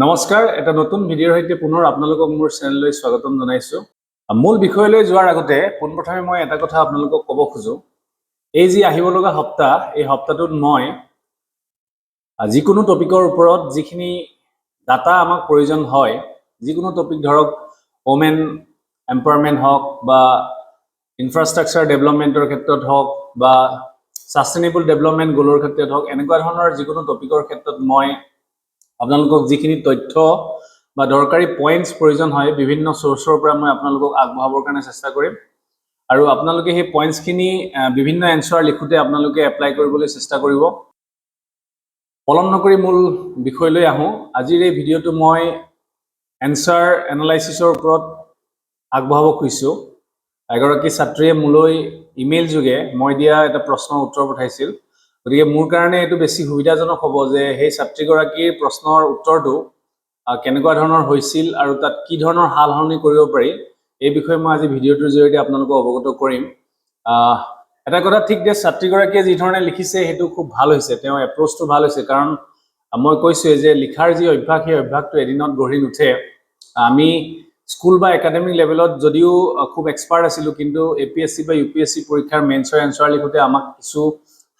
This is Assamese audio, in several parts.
নমস্কাৰ, এটা নতুন ভিডিঅ'ৰ সৈতে পুনৰ আপোনালোকক মোৰ চেনেললৈ স্বাগতম জনাইছো। মূল বিষয়লৈ যোৱাৰ আগতে পোনপ্ৰথমে মই এটা কথা আপোনালোকক ক'ব খোজো। এই যি আহিব লগা সপ্তাহ, এই সপ্তাহটোত মই যিকোনো টপিকৰ ওপৰত যিখিনি ডাটা আমাক প্ৰয়োজন হয়, যিকোনো টপিক ধৰক ওমেন এম্পাৱাৰমেণ্ট হওক বা ইনফ্ৰাষ্ট্ৰাকচাৰ ডেভেলপমেণ্টৰ ক্ষেত্ৰত হওক বা সাষ্টেইনেবল ডেভেলপমেণ্ট গ'লৰ ক্ষেত্ৰত হওক, এনেকুৱা ধৰণৰ যিকোনো টপিকৰ ক্ষেত্ৰত মই আপোনালোকক যিখিনি তথ্য বা দৰকাৰী পইণ্টছ প্ৰয়োজন হয় বিভিন্ন সোৰ্সৰ পৰা মই আপোনালোকক আগবঢ়াবৰ কাৰণে চেষ্টা কৰিম আৰু আপোনালোকে সেই পইণ্টছখিনি বিভিন্ন এনসাৰ লিখোতে আপোনালোকে এপ্লাই কৰিবলৈ চেষ্টা কৰিব। পলম নকৰি মূল বিষয়লৈ আহোঁ। আজিৰ এই ভিডিঅ'টো মই এনসাৰ এনালাইচিছৰ ওপৰত আগবঢ়াব খুজিছোঁ। এগৰাকী ছাত্ৰীয়ে মোলৈ ইমেইল যোগে মই দিয়া এটা প্ৰশ্নৰ উত্তৰ পঠাইছিল। গতিকে মোৰ কাৰণে এইটো বেছি সুবিধাজনক হ'ব যে সেই ছাত্ৰীগৰাকীৰ প্ৰশ্নৰ উত্তৰটো কেনেকুৱা ধৰণৰ হৈছিল আৰু তাত কি ধৰণৰ হাল সলনি কৰিব পাৰি এই বিষয়ে মই আজি ভিডিঅ'টোৰ জৰিয়তে আপোনালোকক অৱগত কৰিম। এটা কথা ঠিক যে ছাত্ৰীগৰাকীয়ে যি ধৰণে লিখিছে সেইটো খুব ভাল হৈছে, তেওঁৰ এপ্ৰ'চটো ভাল হৈছে, কাৰণ মই কৈছোঁৱে যে লিখাৰ যি অভ্যাস সেই অভ্যাসটো এদিনত গঢ়ি নুঠে। আমি স্কুল বা একাডেমিক লেভেলত যদিও খুব এক্সপাৰ্ট আছিলোঁ, কিন্তু APSC বা UPSC পৰীক্ষাৰ মেইনছৰ এনসাৰ লিখোতে আমাক কিছু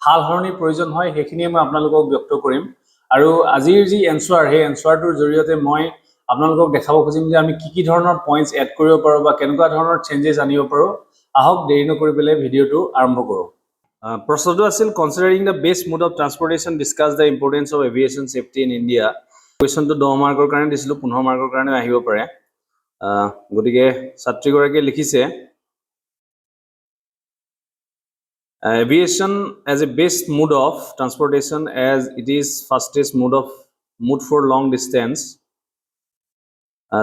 হাল সলনিৰ প্ৰয়োজন হয়, সেইখিনিয়ে মই আপোনালোকক ব্যক্ত কৰিম। আৰু আজিৰ যি এনসাৰ সেই এনসাৰটোৰ জৰিয়তে মই আপোনালোকক দেখাব খুজিম যে আমি কি ধৰণৰ পইণ্টছ এড কৰিব পাৰোঁ বা কেনেকুৱা ধৰণৰ চেঞ্জেছ আনিব পাৰোঁ। আহক দেৰি নকৰি পেলাই ভিডিঅ'টো আৰম্ভ কৰোঁ। প্ৰশ্নটো আছিল considering the best mode of transportation discuss the importance of aviation safety in India. কুৱেশ্যনটো 10 মাৰ্কৰ কাৰণে দিছিলোঁ, 15 মাৰ্কৰ কাৰণে আহিব পাৰে। গতিকে ছাত্ৰীগৰাকীয়ে লিখিছে aviation as a best mode of transportation as it is fastest mode for long distance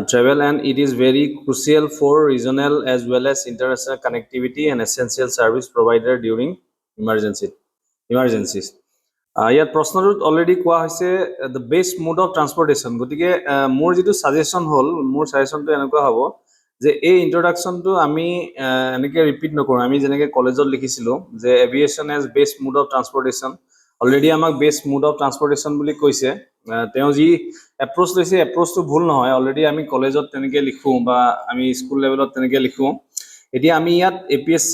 travel, and it is very crucial for regional as well as international connectivity and essential service provider during emergencies. ইয়াত প্ৰশ্নটোত অলৰেডি কোৱা হৈছে the best mode of transportation. গতিকে মোৰ যিটো ছাজেশ্যন হ'ল, মোৰ ছাজেশ্যনটো এনেকুৱা হ'ব যে এই ইন্ট্ৰডাকশ্যনটো আমি এনেকৈ ৰিপিট নকৰোঁ। আমি যেনেকৈ কলেজত লিখিছিলোঁ যে aviation as best mode of transportation, already আমাক বেষ্ট মোড অফ ট্ৰান্সপৰ্টেশ্যন বুলি কৈছে। তেওঁ যি এপ্ৰ'চ লৈছে এপ্ৰ'চটো ভুল নহয়, অলৰেডি আমি কলেজত তেনেকৈ লিখোঁ বা আমি স্কুল লেভেলত তেনেকৈ লিখোঁ। এতিয়া আমি ইয়াত APSC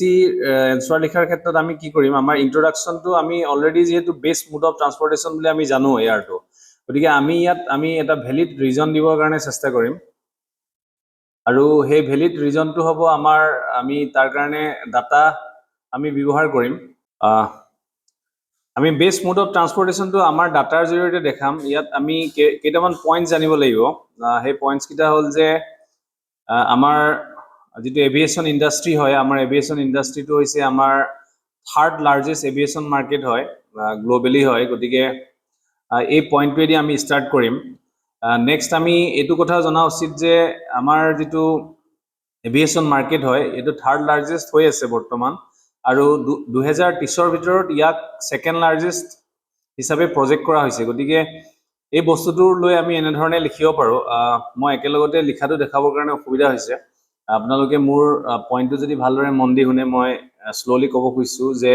এনসাৰ লিখাৰ ক্ষেত্ৰত আমি কি কৰিম, আমাৰ ইন্ট্ৰডাকশ্যনটো আমি অলৰেডি যিহেতু বেষ্ট মোড অফ ট্ৰান্সপৰ্টেশ্যন বুলি আমি জানো এয়াৰটো, গতিকে ইয়াত আমি এটা ভেলিড ৰিজন দিবৰ কাৰণে চেষ্টা কৰিম আৰু সেই ভেলিড ৰিজনটো হ'ব আমি তাৰ কাৰণে ডাটা আমি ব্যৱহাৰ কৰিম। আমি বেষ্ট মোড অফ ট্ৰান্সপৰ্টেশ্যনটো আমাৰ ডাটাৰ জৰিয়তে দেখাম। ইয়াত আমি কেইটামান পইণ্টছ জানিব লাগিব। সেই পইণ্টছকেইটা হ'ল যে আমাৰ যিটো এভিয়েশ্যন ইণ্ডাষ্ট্ৰি হয়, আমাৰ এভিয়েশ্যন ইণ্ডাষ্ট্ৰিটো হৈছে আমাৰ থাৰ্ড লাৰ্জেষ্ট এভিয়েশ্যন মাৰ্কেট হয়, গ্ল'বেলি হয়। গতিকে এই পইণ্টটোৱেদি আমি ষ্টাৰ্ট কৰিম। নেক্সট আমি এইটো কথা জনা উচিত যে আমাৰ যিটো এভিয়েশ্যন মাৰ্কেট হয় এইটো থাৰ্ড লাৰ্জেষ্ট হৈ আছে বৰ্তমান, আৰু 2030ৰ ভিতৰত ইয়াক ছেকেণ্ড লাৰ্জেষ্ট হিচাপে প্ৰজেক্ট কৰা হৈছে। গতিকে এই বস্তুটোৰ লৈ আমি এনেধৰণে লিখিব পাৰোঁ। মই একেলগতে লিখাটো দেখাবৰ কাৰণে অসুবিধা হৈছে, আপোনালোকে মোৰ পইণ্টটো যদি ভালদৰে মন দি শুনে মই শ্ল'লি ক'ব খুজিছোঁ যে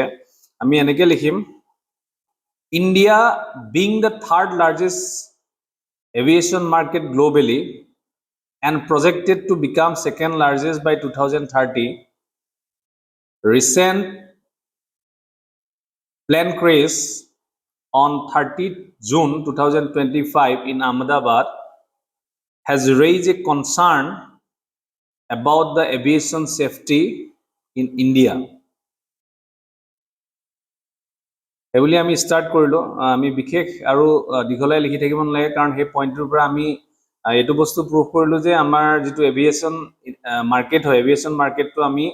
আমি এনেকৈ লিখিম, India being the third largest aviation market globally and projected to become second largest by 2030. Recent plane crash on 30th June 2025 in Ahmedabad has raised a concern about the aviation safety in India. এইবুলি আমি ষ্টাৰ্ট কৰিলোঁ। আমি বিশেষ আৰু দীঘলাই লিখি থাকিব নালাগে, কাৰণ সেই পইণ্টটোৰ পৰা আমি এইটো বস্তু প্ৰুভ কৰিলোঁ যে আমাৰ যিটো এভিয়েশ্যন মাৰ্কেট হয়, এভিয়েশ্যন মাৰ্কেটটো আমি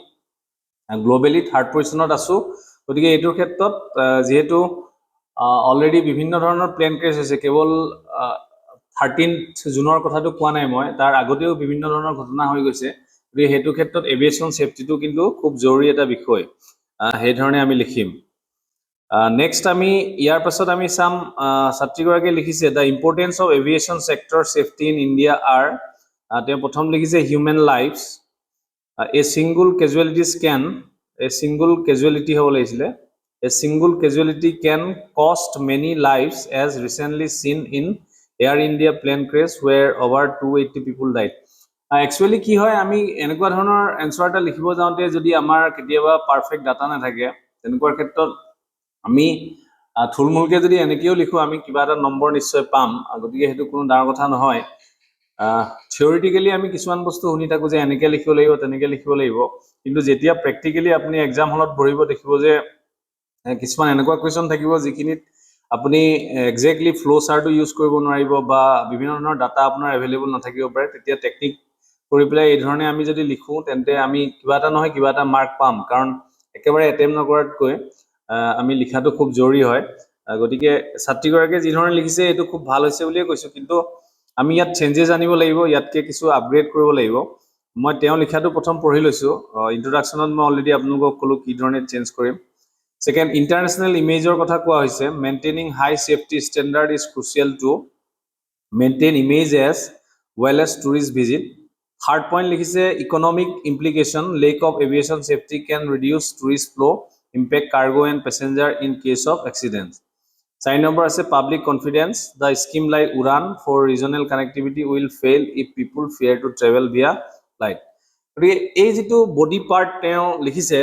গ্ল'বেলি থাৰ্ড পজিশ্যনত আছোঁ। গতিকে এইটোৰ ক্ষেত্ৰত যিহেতু অলৰেডি বিভিন্ন ধৰণৰ প্লেন ক্ৰেছ হৈছে, কেৱল 13th জুনৰ কথাটো কোৱা নাই মই, তাৰ আগতেও বিভিন্ন ধৰণৰ ঘটনা হৈ গৈছে। গতিকে সেইটো ক্ষেত্ৰত এভিয়েশ্যন ছেফটিটো কিন্তু খুব জৰুৰী এটা বিষয়, সেইধৰণে আমি লিখিম। নেক্সট আমি ইয়াৰ পাছত আমি চাম, ছাত্ৰীগৰাকীয়ে লিখিছে the importance of aviation sector safety in India R, তেওঁ প্ৰথম লিখিছে হিউমেন লাইফছ, এ ছিংগুল কেজুৱেলিটি হ'ব লাগিছিলে, এ ছিংগুল কেজুৱেলিটি কেন কষ্ট মেনি লাইফছ এজ ৰিচেণ্টলি চিন in Air India plane crash where over 280 people died. Actually কি হয় আমি এনেকুৱা ধৰণৰ এনসাৰ এটা লিখিব যাওঁতে যদি আমাৰ কেতিয়াবা পাৰফেক্ট ডাটা নাথাকে তেনেকুৱা ক্ষেত্ৰত আমি থুলমূলকে যদি এনেকেও লিখো আমি কিবা এটা নম্বৰ নিশ্চয় পাম গতিকে সেইটো কোনো ডাঙৰ কথা নহয় থিওৰিটিক্যালি আমি কিছুমান বস্তু শুনি থাকো যে এনেকে লিখিব লাগিব তেনেকে লিখিব লাগিব কিন্তু যেতিয়া প্ৰ্যাকটিক্যালি আপুনি এক্সাম হলত পঢ়িব দেখিব যে কিছুমান এনেকুৱা কোৱেশ্চন থাকিব যিখিনিত আপুনি এক্স্যাক্টলি ফ্লো চাৰ্টটো ইউজ কৰিব নোৱাৰিব বা বিভিন্ন ধৰণৰ ডাটা আপোনাৰ এভেইলেবল নাথাকিব পাৰে তেতিয়া টেকনিক কৰি পেলাই এই ধৰণে আমি যদি লিখো তেন্তে আমি কিবা এটা নহয় কিবা এটা মাৰ্ক পাম কাৰণ একেবাৰে এটেম্প নকৰাতকৈ আমি লিখাটো খুব জৰুৰী হয় গতিকে ছাত্ৰীগৰাকীয়ে যি ধৰণে লিখিছে এইটো খুব ভাল হৈছে বুলিয়ে কৈছো কিন্তু আমি ইয়াত চেঞ্জেছ আনিব লাগিব ইয়াতকে কিছু আপগ্ৰেড কৰিব লাগিব মই তেওঁ লিখাটো প্ৰথম পঢ়ি লৈছো ইন্ট্ৰোডাকচনত মই অলৰেডি আপোনালোকক কলো কি ধৰণে চেঞ্জ কৰিম Second, international imageৰ কথা কোৱা হৈছে maintaining high safety standard is crucial to maintain image as well as tourist visit. Third point লিখিছে economic implication lack of aviation safety can reduce tourist flow, impact cargo and passenger in case of accidents. Sign number আছে public confidence. The scheme like Uran for regional connectivity will fail if people fear to travel via flight. এই যেটো বডি পার্ট তেও লিখিছে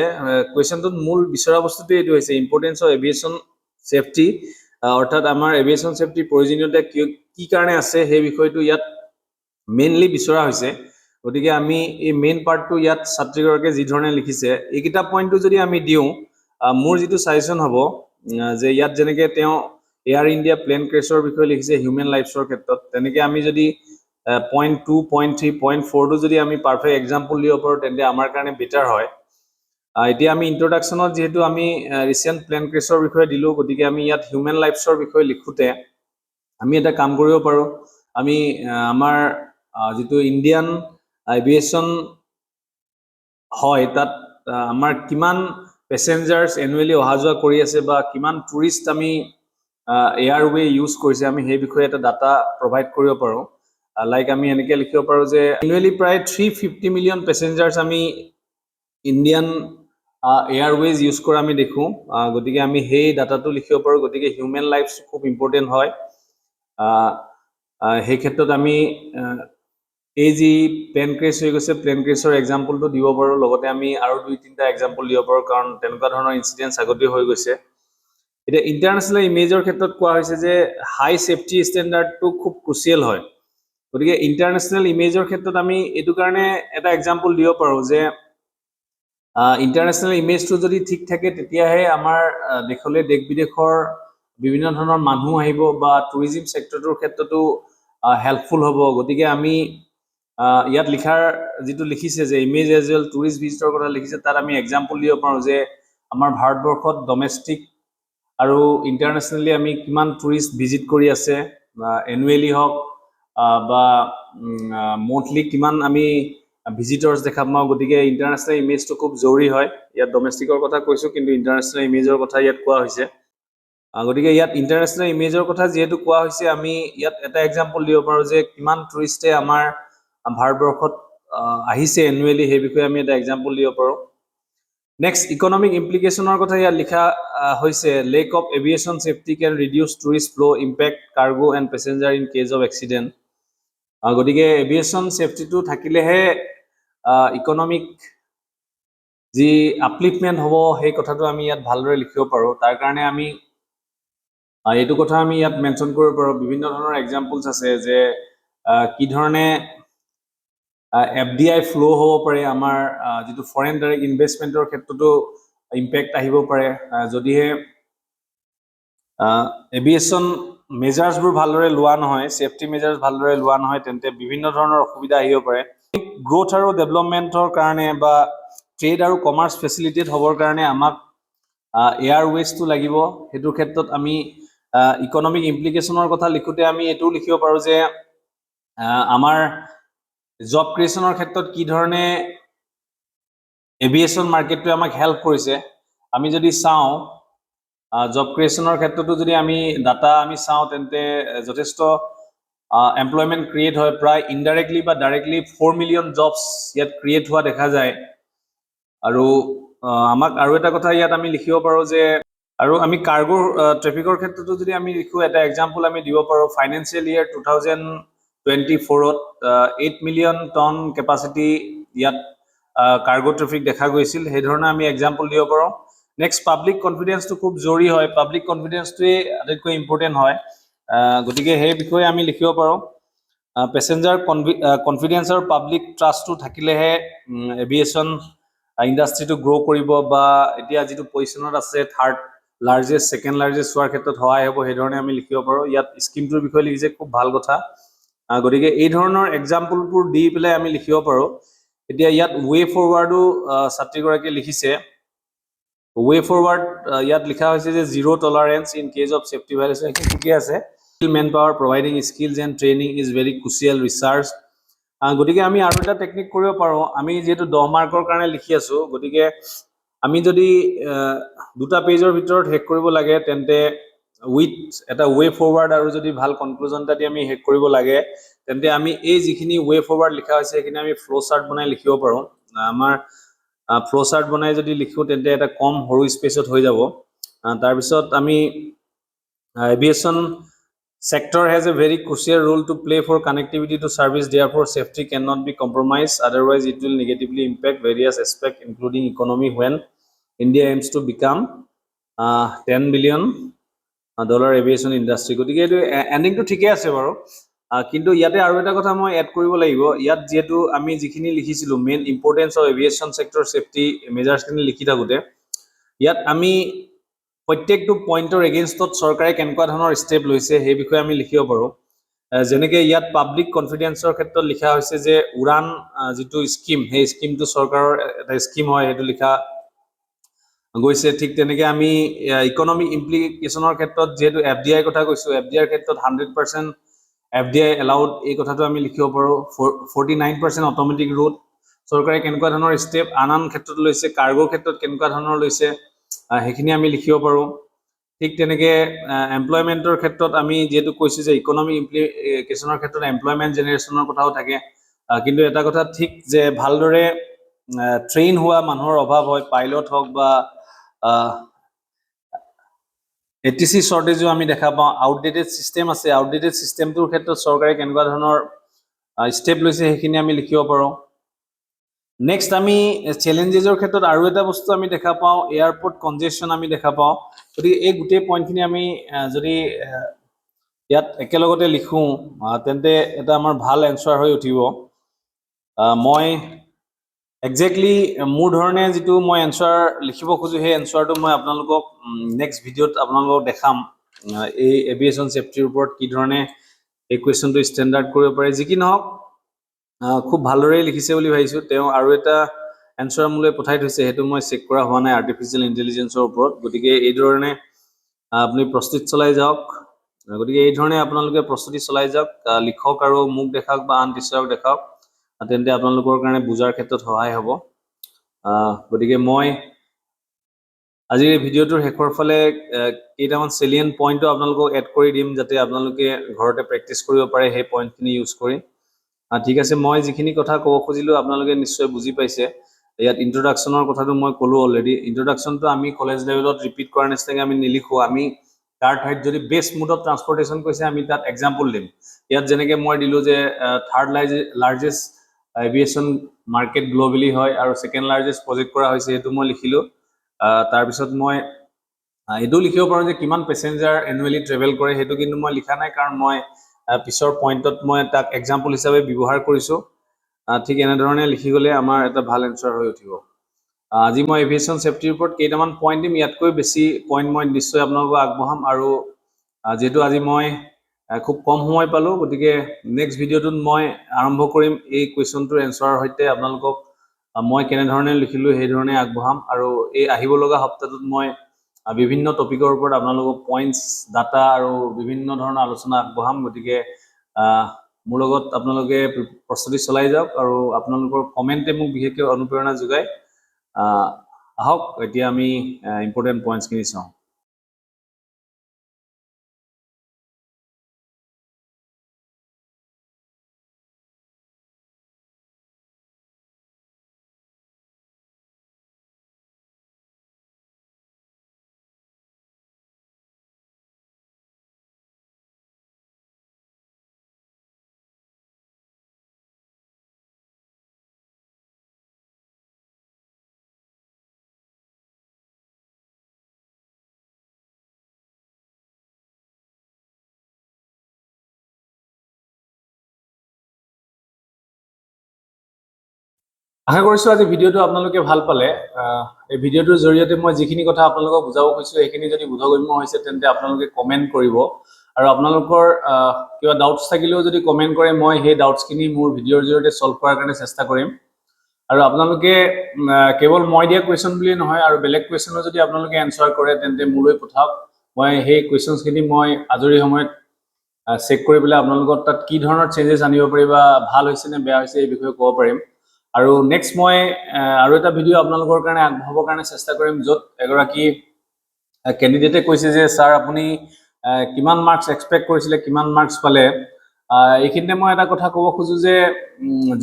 কোৱেশ্চনটোত মূল বিচৰা বস্তুটো এইটো হৈছে ইম্পৰ্টেন্স অফ এভিয়েশন সেফটি অৰ্থাৎ আমাৰ এভিয়েশন সেফটি প্ৰয়োজনীয়তা কি কাৰণে আছে সেই বিষয়টো ইয়াত মেইনলি বিচৰা হৈছে গতিকে আমি এই মেইন পাৰ্টটো ইয়াত ছাত্ৰীগৰাকীয়ে যি ধৰণে লিখিছে এইকিটা পইণ্টটো যদি আমি দিওঁ মোৰ যেটো সাজেশন হ'ব যে ইয়াত যেনেকে তেও এয়াৰ ইণ্ডিয়া প্লেন ক্ৰেছৰ বিষয়ে লিখিছে হিউম্যান লাইফছৰ ক্ষেত্ৰত তেনেকে আমি যদি point 2 point 3 point 4 to যদি আমি পারফেক্ট एग्जांपल লিও পাৰো তেন্তে আমাৰ কাৰণে বেটাৰ হয় এতিয়া আমি ইন্ট্ৰোডাকচনত যেহেতু আমি ৰিসেন্ট প্লেন ক্ৰেছৰ বিষয়ে দিলো গতিকে আমি ইয়াত হিউম্যান লাইফছৰ বিষয়ে লিখুতে আমি এটা কাম কৰিব পাৰো আমি আমাৰ যেটো ইন্ডিয়ান এভিয়েশন হয় তাত আমাৰ কিমান প্যাসেঞ্জাৰ্স এনুৱেলি অহাজোৱা কৰি আছে বা কিমান টুৰিষ্ট আমি এয়াৰৱে ইউজ কৰিছে আমি সেই বিষয়ে এটা ডাটা প্ৰভাইড কৰিব পাৰো like আমি এনেকে লিখিব পাৰো যে annually প্ৰায় 350 মিলিয়ন প্যাসেঞ্জাৰ্স আমি ইন্ডিয়ান এয়াৰৱেজ ইউজ কৰা আমি দেখো গতিকে আমি সেই ডাটাটো লিখিব পাৰো গতিকে হিউম্যান লাইফস খুব ইম্পৰ্টেন্ট হয় সেই ক্ষেত্ৰত আমি এই যি প্লেন ক্ৰেছ হৈ গৈছে প্লেন ক্ৰেছৰ एग्जांपलটো দিব পাৰো লগতে আমি আৰু দুই তিনটা एग्जांपल দিব পাৰো কাৰণ তেনেকুৱা ধৰণৰ ইনসিডেন্টস আগতে হৈ গৈছে এটা ইন্টাৰনেশ্যনেল ইমেজৰ ক্ষেত্ৰত কোৱা হৈছে যে হাই সেফটি ষ্টেণ্ডাৰ্ডটো খুব ক্ৰুচিয়েল হয় গতিকে ইন্টাৰনেশ্যনেল ইমেজৰ ক্ষেত্ৰত আমি এটো কাৰণে এটা एग्जांपल দিব পাৰো যে ইন্টাৰনেশ্যনেল ইমেজটো যদি ঠিক থাকে তেতিয়াহে আমাৰ দেখলে দেশ বিদেশৰ বিভিন্ন ধৰণৰ মানুহ আহিব বা টুৰিজম সেক্টৰৰ ক্ষেত্ৰতো হেল্পফুল হ'ব গতিকে আমি ইয়াত লিখাৰ যেটো লিখিছে যে image as well tourist visitor কথা লিখিছে তাত আমি एग्जांपल দিব পাৰো যে আমাৰ ভাৰতবৰ্ষত ডমেষ্টিক আৰু ইন্টাৰনেশ্যনেলি আমি কিমান টুৰিষ্ট ভিজিট কৰি আছে এনুৱেলি হক বা মন্থলি কিমান আমি ভিজিটৰ্স দেখা পাওঁ গতিকে ইন্টাৰনেশ্যনেল ইমেজটো খুব জৰুৰী হয় ইয়াত ডমেষ্টিকৰ কথা কৈছো কিন্তু ইন্টাৰনেশ্যনেল ইমেজৰ কথা ইয়াত কোৱা হৈছে গতিকে ইয়াত ইন্টাৰনেশ্যনেল ইমেজৰ কথা যেহেতু কোৱা হৈছে আমি ইয়াত এটা एग्जांपल দিব পাৰো যে কিমান টুৰিষ্টে আমাৰ ভাৰতবৰ্ষত আহিছে এনুৱেলি সেই বিষয়ে আমি এটা एग्जांपल দিব পাৰো নেক্সট ইকোনমিক ইমপ্লিকেশনৰ কথা ইয়াত লিখা হৈছে lack of aviation safety can reduce tourist flow impact cargo and passenger in case of accident গতিকে এভিয়েশন সেফটিটো থাকিলেহে ইকোনমিক যি আপলিফমেন্ট হ'ব সেই কথাটো আমি ইয়াত ভালদৰে লিখিব পাৰো তাৰ কাৰণে আমি এইটো কথা আমি ইয়াত মেনশন কৰিব পাৰো বিভিন্ন ধৰণৰ एग्जांपल्स আছে যে কি ধৰণে FDI ফ্লো হ'ব পাৰে আমাৰ যেটো ফৰেন ডাইৰেক্ট ইনভেষ্টমেন্টৰ ক্ষেত্ৰতো ইম্প্যাক্ট আহিব পাৰে যদিহে এভিয়েশন মেজাৰ্সবোৰ ভালদৰে লোৱা নহয় সেফটি মেজাৰ্স ভালদৰে লোৱা নহয় তেন্তে বিভিন্ন ধৰণৰ অসুবিধা আহিব পাৰে গ্ৰোথ আৰু ডেভেলপমেন্টৰ কাৰণে বা ট্ৰেড আৰু কমাৰ্চ ফেসিলিটেট হ'বৰ কাৰণে আমাক এয়াৰৱেজটো লাগিব হেতু ক্ষেত্ৰত আমি ইকোনমিক ইমপ্লিকেশনৰ কথা লিখুতে আমি এটো লিখিব পাৰো যে আমাৰ জব ক্ৰিয়েচনৰ ক্ষেত্ৰত কি ধৰণে এভিয়েশন মাৰ্কেটটো আমাক হেল্প কৰিছে আমি যদি চাও জব ক্ৰিয়েচনৰ ক্ষেত্ৰতো যদি আমি ডাটা আমি চাও তেন্তে যথেষ্ট এমপ্লয়মেন্ট ক্ৰিয়েট হয় প্ৰায় ইনডাইৰেক্টলি বা ডাইৰেক্টলি 4 মিলিয়ন জবস ইয়াত ক্ৰিয়েট হোৱা দেখা যায় আৰু আমাক আৰু এটা কথা ইয়াত আমি লিখিব পাৰো যে আৰু আমি কাৰ্গো ট্ৰেফিকৰ ক্ষেত্ৰতো যদি আমি লিখো এটা এক্সাম্পল আমি দিব পাৰো ফাইনেন্সিয়েল ইয়াৰ 2024 8 মিলিয়ন টন কেপাচিটি ইয়াত কাৰ্গো ট্ৰেফিক দেখা গৈছিল সেই ধৰণে আমি এক্সাম্পল দিব পাৰো নেক্সট পাব্লিক কনফিডেন্সটো খুব জৰুৰী হয় পাব্লিক কনফিডেন্সটোৱে আটাইতকৈ ইম্পৰ্টেণ্ট হয় গতিকে সেই বিষয়ে আমি লিখিব পাৰো পেছেঞ্জাৰ কনফিডেন্স আৰু পাব্লিক ট্ৰাষ্টটো থাকিলেহে এভিয়েশ্যন ইণ্ডাষ্ট্ৰিটো গ্ৰ' কৰিব বা এতিয়া যিটো পজিশ্যনত আছে থাৰ্ড লাৰ্জেষ্ট ছেকেণ্ড লাৰ্জেষ্ট হোৱাৰ ক্ষেত্ৰত সহায় হ'ব সেই ধৰণে আমি লিখিব পাৰোঁ ইয়াত স্কিমটোৰ বিষয়ে লিখিছে খুব ভাল কথা গতিকে এই ধৰণৰ এক্সাম্পলবোৰ দি পেলাই আমি লিখিব পাৰোঁ এতিয়া ইয়াত ৱে ফৰৱাৰ্ডো ছাত্ৰীগৰাকীয়ে লিখিছে ৱে ফৰৱাৰ্ড ইয়াত লিখা হৈছে যে zero' tolerance in case of safety violation এইখিনি ঠিকে আছে manpower providing skills and training is very crucial research গতিকে আমি আৰু এটা টেকনিক কৰিব পাৰোঁ আমি যিহেতু 10 মাৰ্কৰ কাৰণে লিখি আছোঁ গতিকে আমি যদি দুটা পেজৰ ভিতৰত শেষ কৰিব লাগে তেন্তে উইথ এটা ৱে ফৰৱাৰ্ড আৰু যদি ভাল কনক্লুজন এটা দি আমি শেষ কৰিব লাগে তেন্তে আমি এই যিখিনি ৱে ফৰৱাৰ্ড লিখা হৈছে সেইখিনি আমি ফ্ল' চাৰ্ট বনাই লিখিব পাৰোঁ আমাৰ ফ্ল' চাৰ্ট বনাই যদি লিখোঁ তেন্তে এটা কম সৰু স্পেচত হৈ যাব তাৰপিছত আমি aviation sector has a very crucial role to play for connectivity to service therefore safety cannot be compromised otherwise it will negatively impact various aspects including economy when India aims to become $10 billion aviation industry গতিকে এইটো এণ্ডিংটো ঠিকে আছে বাৰু কিন্তু ইয়াতে আৰু এটা কথা মই এড কৰিব লাগিব ইয়াত যেহেতু আমি যিখিনি লিখিছিলোঁ main importance of aviation sector safety মেজাৰ্ছখিনি লিখি থাকোঁতে ইয়াত আমি প্ৰত্যেকটো পইণ্টৰ এগেইনষ্টত চৰকাৰে কেনেকুৱা ধৰণৰ ষ্টেপ লৈছে সেই বিষয়ে আমি লিখিব পাৰোঁ যেনেকৈ ইয়াত পাব্লিক কনফিডেন্সৰ ক্ষেত্ৰত লিখা হৈছে যে উড়ান যিটো স্কিম সেই স্কিমটো চৰকাৰৰ এটা স্কিম হয় সেইটো লিখা গৈছে ঠিক তেনেকৈ আমি ইকনমিক ইমপ্লিকেশ্যনৰ ক্ষেত্ৰত যিহেতু FDI কথা কৈছোঁ FDIৰ ক্ষেত্ৰত 100% FDI এলাউড এই কথাটো আমি লিখিব পাৰোঁ 49% অট'মেটিক ৰুট চৰকাৰে কেনেকুৱা ধৰণৰ ষ্টেপ আন ক্ষেত্ৰত লৈছে কাৰ্গোৰ ক্ষেত্ৰত কেনেকুৱা ধৰণৰ লৈছে সেইখিনি আমি লিখিব পাৰোঁ ঠিক তেনেকৈ এমপ্লয়মেণ্টৰ ক্ষেত্ৰত আমি যিহেতু কৈছোঁ যে ইকনমিক ইমপ্লিকেশ্যনৰ ক্ষেত্ৰত এমপ্লয়মেণ্ট জেনেৰেশ্যনৰ কথাও থাকে কিন্তু এটা কথা ঠিক যে ভালদৰে ট্ৰেইন হোৱা মানুহৰ অভাৱ হয় পাইলট হওক বা ATC শ্বৰ্টেজো আমি দেখা পাওঁ আউটডেটেড ছিষ্টেম আছে আউটডেটেড ছিষ্টেমটোৰ ক্ষেত্ৰত চৰকাৰে কেনেকুৱা ধৰণৰ ষ্টেপ লৈছে সেইখিনি আমি লিখিব পাৰোঁ নেক্সট আমি চেলেঞ্জেছৰ ক্ষেত্ৰত আৰু এটা বস্তু আমি দেখা পাওঁ এয়াৰপৰ্ট কনজেশ্যন আমি দেখা পাওঁ গতিকে এই গোটেই পইণ্টখিনি আমি যদি ইয়াত একেলগতে লিখোঁ তেন্তে এটা আমাৰ ভাল এনচাৰ হৈ উঠিব মই একজেক্টলি মোৰ ধৰণে যিটো মই এনচাৰ লিখিব খোজোঁ সেই এনচাৰটো মই আপোনালোকক নেক্সট ভিডিঅ'ত আপোনালোকক দেখাম এই এভিয়েশ্যন ছেফটিৰ ওপৰত কি ধৰণে এই কুৱেশ্যনটো ষ্টেণ্ডাৰ্ড কৰিব পাৰে যি কি নহওক খুব ভালদৰে লিখিছে বুলি ভাবিছোঁ তেওঁ আৰু এটা এনচাৰ মোলৈ পঠাই থৈছে সেইটো মই চেক কৰা হোৱা নাই আৰ্টিফিচিয়েল ইণ্টেলিজেঞ্চৰ ওপৰত গতিকে এই ধৰণে আপুনি প্ৰস্তুতি চলাই যাওক গতিকে এই ধৰণে আপোনালোকে প্ৰস্তুতি চলাই যাওক লিখক আৰু মোক দেখাওক বা আন টিচাৰক দেখাওক তেন্তে আপোনালোকৰ কাৰণে বুজাৰ ক্ষেত্ৰত সহায় হ'ব গতিকে মই আজিৰ এই ভিডিঅ'টোৰ শেষৰ ফালে কেইটামান চেলিয়েণ্ট পইণ্টটো আপোনালোকক এড কৰি দিম যাতে আপোনালোকে ঘৰতে প্ৰেক্টিছ কৰিব পাৰে সেই পইণ্টখিনি ইউজ কৰি ঠিক আছে মই যিখিনি কথা ক'ব খুজিলোঁ আপোনালোকে নিশ্চয় বুজি পাইছে ইয়াত ইন্ট্ৰডাকশ্যনৰ কথাটো মই ক'লোঁ অলৰেডি ইন্ট্ৰডাকশ্যনটো আমি কলেজ লেভেলত ৰিপিট কৰাৰ নিচিনাকৈ আমি নিলিখোঁ আমি তাৰ ঠাইত যদি বেষ্ট মুড অফ ট্ৰান্সপৰ্টেশ্যন কৈছে আমি তাত এক্সাম্পল দিম ইয়াত যেনেকৈ মই দিলোঁ যে third largest aviation market globally হয় আৰু ছেকেণ্ড লাৰ্জেষ্ট প্ৰজেক্ট কৰা হৈছে সেইটো মই লিখিলোঁ তাৰপিছত মই এইটো লিখিব পাৰোঁ যে কিমান পেচেঞ্জাৰ এনুৱেলি ট্ৰেভেল কৰে সেইটো কিন্তু মই লিখা নাই কাৰণ মই পিছৰ পইণ্টত মই তাক এক্সাম্পল হিচাপে ব্যৱহাৰ কৰিছোঁ ঠিক এনেধৰণে লিখি গ'লে আমাৰ এটা ভাল এনচাৰ হৈ উঠিব আজি মই এভিয়েশ্যন ছেফটিৰ ওপৰত কেইটামান পইণ্ট দিম ইয়াতকৈ বেছি পইণ্ট মই নিশ্চয় আপোনালোকক আগবঢ়াম আৰু যিহেতু আজি মই খুব কম সময় পালোঁ গতিকে নেক্সট ভিডিঅ'টোত মই আৰম্ভ কৰিম এই কুৱেশ্যনটোৰ এনচাৰৰ সৈতে আপোনালোকক মই কেনেধৰণে লিখিলোঁ সেইধৰণে আগবঢ়াম আৰু এই আহিব লগা সপ্তাহটোত মই বিভিন্ন টপিকৰ ওপৰত আপোনালোকক পইণ্টছ ডাটা আৰু বিভিন্ন ধৰণৰ আলোচনা আগবঢ়াম গতিকে মোৰ লগত আপোনালোকে প্ৰস্তুতি চলাই যাওক আৰু আপোনালোকৰ কমেণ্টে মোক বিশেষকৈ অনুপ্ৰেৰণা যোগায় আহক এতিয়া আমি ইম্পৰ্টেণ্ট পইণ্টছখিনি চাওঁ আশা কৰিছোঁ আজি ভিডিঅ'টো আপোনালোকে ভাল পালে। এই ভিডিঅ'টোৰ জৰিয়তে মই যিখিনি কথা আপোনালোকক বুজাব খুজিছোঁ সেইখিনি যদি বোধগম্য হৈছে তেন্তে আপোনালোকে কমেণ্ট কৰিব আৰু আপোনালোকৰ কিবা ডাউটছ থাকিলেও যদি কমেণ্ট কৰে মই সেই ডাউটছখিনি মোৰ ভিডিঅ'ৰ জৰিয়তে সলভ কৰাৰ কাৰণে চেষ্টা কৰিম আৰু আপোনালোকে কেৱল মই দিয়া কুৱেশ্যন বুলিয়ে নহয় আৰু বেলেগ কুৱেশ্যনো যদি আপোনালোকে এনচাৰ কৰে তেন্তে মোলৈ পঠাওক মই সেই কুৱেশ্যনছখিনি মই আজৰি সময়ত চেক কৰি পেলাই আপোনালোকৰ তাত কি ধৰণৰ চেঞ্জেছ আনিব পাৰি বা ভাল হৈছে নে বেয়া হৈছে এই বিষয়ে ক'ব পাৰিম আৰু নেক্সট মই আৰু এটা ভিডিঅ' আপোনালোকৰ কাৰণে আগবঢ়াবৰ কাৰণে চেষ্টা কৰিম য'ত এগৰাকী কেণ্ডিডেটে কৈছে যে ছাৰ আপুনি কিমান মাৰ্কছ এক্সপেক্ট কৰিছিলে কিমান মাৰ্কছ পালে এইখিনিতে মই এটা কথা ক'ব খোজো যে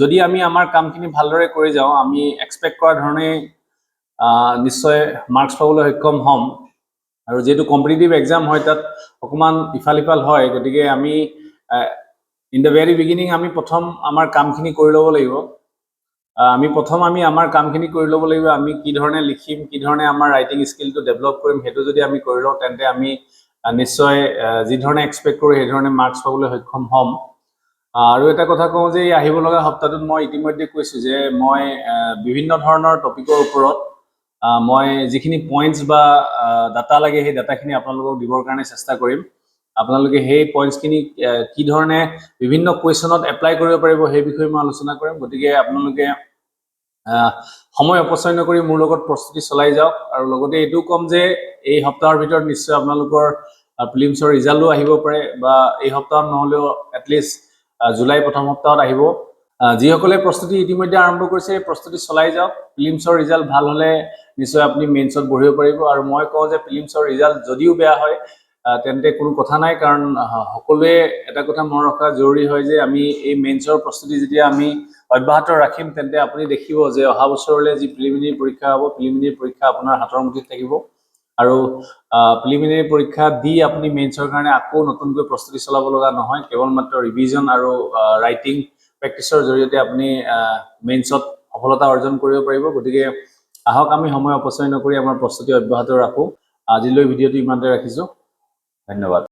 যদি আমি আমাৰ কামখিনি ভালদৰে কৰি যাওঁ আমি এক্সপেক্ট কৰা ধৰণে নিশ্চয় মাৰ্কছ পাবলৈ সক্ষম হ'ম আৰু যেহেতু কম্পিটিটিভ এক্সাম হয় তাত অকণমান ইফাল সিফাল হয় গতিকে আমি ইন দ্য ভেৰি বিগিনিং আমি প্ৰথম আমাৰ কামখিনি কৰি ল'ব লাগিব আমি আমাৰ কামখিনি কৰি ল'ব লাগিব আমি কি ধৰণে লিখিম কি ধৰণে আমাৰ ৰাইটিং স্কিলটো ডেভেলপ কৰিম সেইটো যদি আমি কৰি লওঁ তেন্তে আমি নিশ্চয় যি ধৰণে এক্সপেক্ট কৰোঁ সেই ধৰণে মাৰ্কছ পাবলৈ সক্ষম হ'ম আৰু এটা কথা কওঁ যে এই আহিব লগা সপ্তাহটোত মই ইতিমধ্যে কৈছোঁ যে মই বিভিন্ন ধৰণৰ টপিকৰ ওপৰত মই যিখিনি পইণ্টছ বা ডাটা লাগে সেই ডাটাখিনি আপোনালোকক দিবৰ কাৰণে চেষ্টা কৰিম আপোনালোকে সেই পইণ্টছখিনি কি ধৰণে বিভিন্ন কুৱেশ্যনত এপ্লাই কৰিব পাৰিব সেই বিষয়ে মই আলোচনা কৰিম গতিকে আপোনালোকে সময় অপচয় নকৰি মোৰ লগত প্ৰস্তুতি চলাই যাওক আৰু লগতে এইটোও ক'ম যে এই সপ্তাহৰ ভিতৰত নিশ্চয় আপোনালোকৰ প্ৰিলিমছৰ ৰিজাল্টো আহিব পাৰে বা এই সপ্তাহত নহ'লেও এটলিষ্ট জুলাই প্ৰথম সপ্তাহত আহিব যিসকলে প্ৰস্তুতি ইতিমধ্যে আৰম্ভ কৰিছে প্ৰস্তুতি চলাই যাওক প্ৰিলিমছৰ ৰিজাল্ট ভাল হ'লে নিশ্চয় আপুনি মেইনছত বহিব পাৰিব আৰু মই কওঁ যে প্ৰিলিমছৰ ৰিজাল্ট যদিও বেয়া হয় তেন্তে কোনো কথা নাই কাৰণ সকলোৱে এটা কথা মনত ৰখা জৰুৰী হয় যে আমি এই মেইনছৰ প্ৰস্তুতি যেতিয়া আমি অব্যাহত ৰাখিম তেন্তে আপুনি দেখিব যে অহা বছৰলৈ যি প্ৰিলিমিনাৰী পৰীক্ষা হ'ব প্ৰিলিমিনাৰী পৰীক্ষা আপোনাৰ হাতৰ মুঠিত থাকিব আৰু প্ৰিলিমিনাৰী পৰীক্ষা দি আপুনি মেইনছৰ কাৰণে আকৌ নতুনকৈ প্ৰস্তুতি চলাব লগা নহয় কেৱল মাত্ৰ ৰিভিজন আৰু ৰাইটিং প্ৰেক্টিছৰ জৰিয়তে আপুনি মেইনছত সফলতা অৰ্জন কৰিব পাৰিব গতিকে আহক আমি সময় অপচয় নকৰি আমাৰ প্ৰস্তুতি অব্যাহত ৰাখোঁ আজিলৈ ভিডিঅ'টো ইমানতে ৰাখিছোঁ ধন্যবাদ